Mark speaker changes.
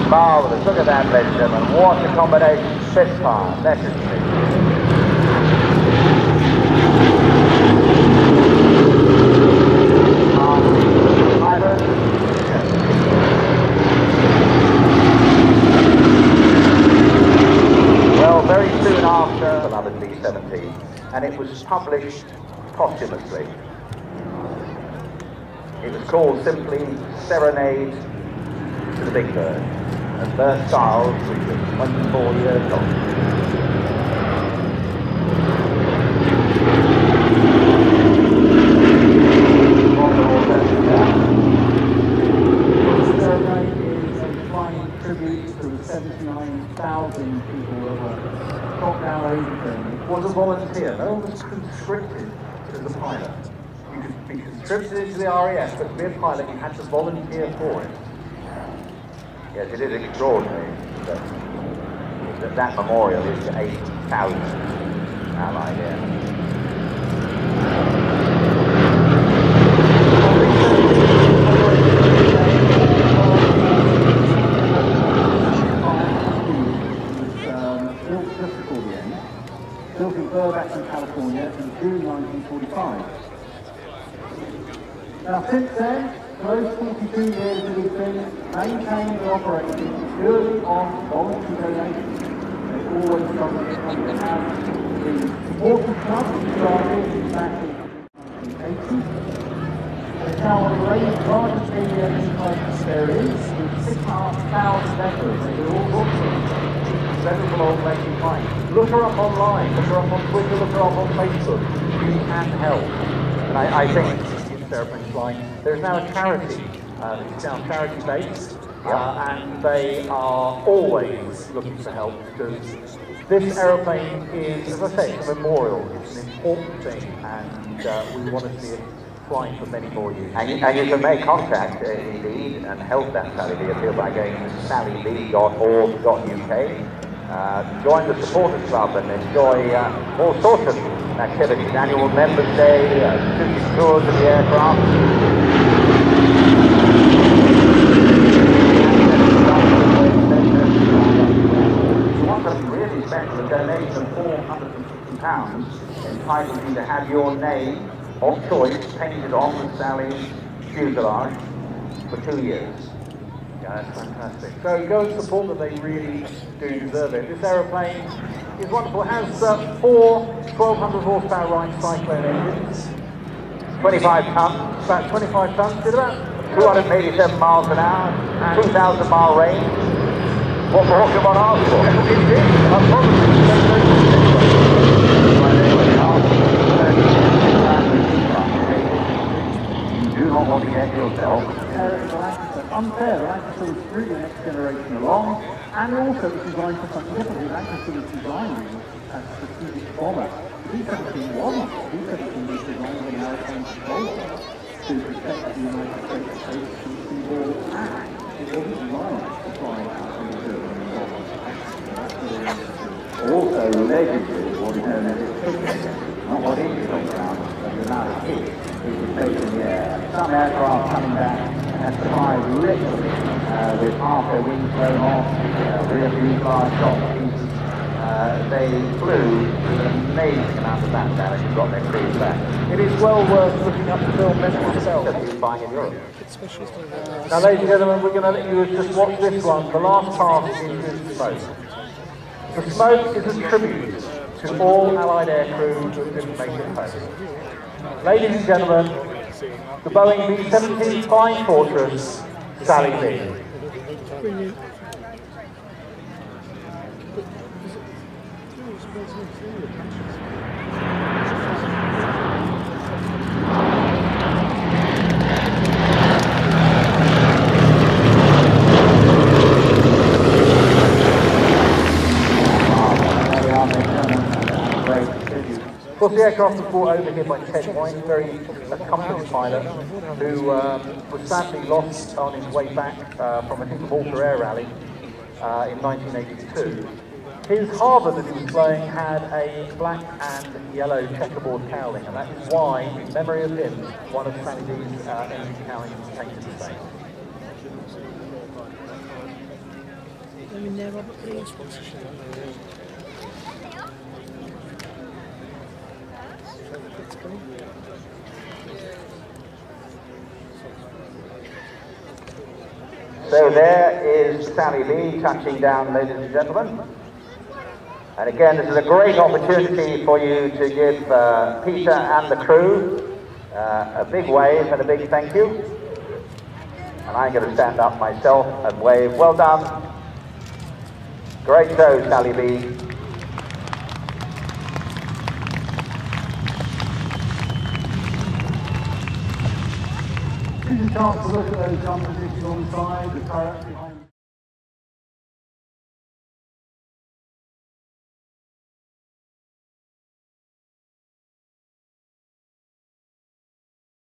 Speaker 1: Marvellous, look at that, ladies and gentlemen. What a combination, fifth part, necessary. Well, very soon after, another D-17, and it was published posthumously. It was called simply Serenade to the Big Bird, and Bert Stiles, which was 24 years old.
Speaker 2: Tribute to the 79,000 people that were dropped down over.
Speaker 1: It was a volunteer, no one was conscripted to the pilot. You could be conscripted into the RAF, but to be a pilot you had to volunteer for it. Yes, it is extraordinary that memorial is to 8,000 Allied air.
Speaker 2: Built in Burbank, California in June 1945. Now since then, for those 42 years it has been maintained and operated purely on voluntary donations. They've always struggled to have the supporting club which started back in 1980. It's now one of the largest aviation clubs there is, with 6,500 members. They do all sorts of sensible old lady fine. Look her up online, look her up on Twitter, look her up on Facebook. You can help. And I think in airplane flying, there's now a charity. It's now charity based, and they are always looking for help because this aeroplane is, as I say, it's a memorial. It's an important thing, and we want to see it flying for many more years.
Speaker 1: And you can make contact, indeed, and help that Sally Lee appeal by going to sallylee.org.uk. Join the supporters club and enjoy all sorts of activities, annual members day, tours of the aircraft. What's really special, a donation of £450 entitles you to have your name of choice painted on the Sally fuselage for 2 years.
Speaker 2: Yeah, that's fantastic. So go and support them, they really do deserve it. This aeroplane is wonderful. It has 4 1200 horsepower Wright Cyclone engines.
Speaker 1: 25 tons.
Speaker 2: About 25 tons, did about
Speaker 1: 287 miles an hour, and 2,000 mile range. What more can one ask for? You do not want to get yourself
Speaker 2: unfair. The Lancaster was through the next generation along, and also it was designed for something different. The Lancaster was designed as a strategic bomber. The B-17 wasn't. The B-17 was designed as an aeroplane controller to protect the United States coast from seaborne attack. It wasn't designed to fly out from the
Speaker 1: also legendary what is known as a kick, not what is on ground, but the amount of kick it was taken in the air. Some aircraft coming back and surprised literally with half their wings thrown off, rear fuselage shot to pieces. They flew with an amazing amount of that damage and got their crews back.
Speaker 2: It is well worth looking up the film itself.
Speaker 1: Just been buying in Europe.
Speaker 2: Now, ladies and gentlemen, we're going to let you just watch this one. The last part is Smoke. The Smoke is a tribute to all Allied aircrew who didn't make it home. Ladies and gentlemen, the Boeing B-17 Flying Fortress, Sally Lee. Of course, the aircraft was brought over here by Ted White, a very accomplished pilot, who was sadly lost on his way back from, I think, the Walter Air Rally.
Speaker 3: in 1982. His harbour that he was flying had a black and yellow checkerboard cowling, and that is why, in memory of him, one of Sally B's engine cowlings was painted the same. So there is Sally B touching down, ladies and gentlemen. And again, this is a great opportunity for you to give Peter and the crew a big wave and a big thank you. And I'm going to stand up myself and wave. Well done. Great show, Sally B.
Speaker 2: This is a chance to look at those jump positions on the side, the turret behind.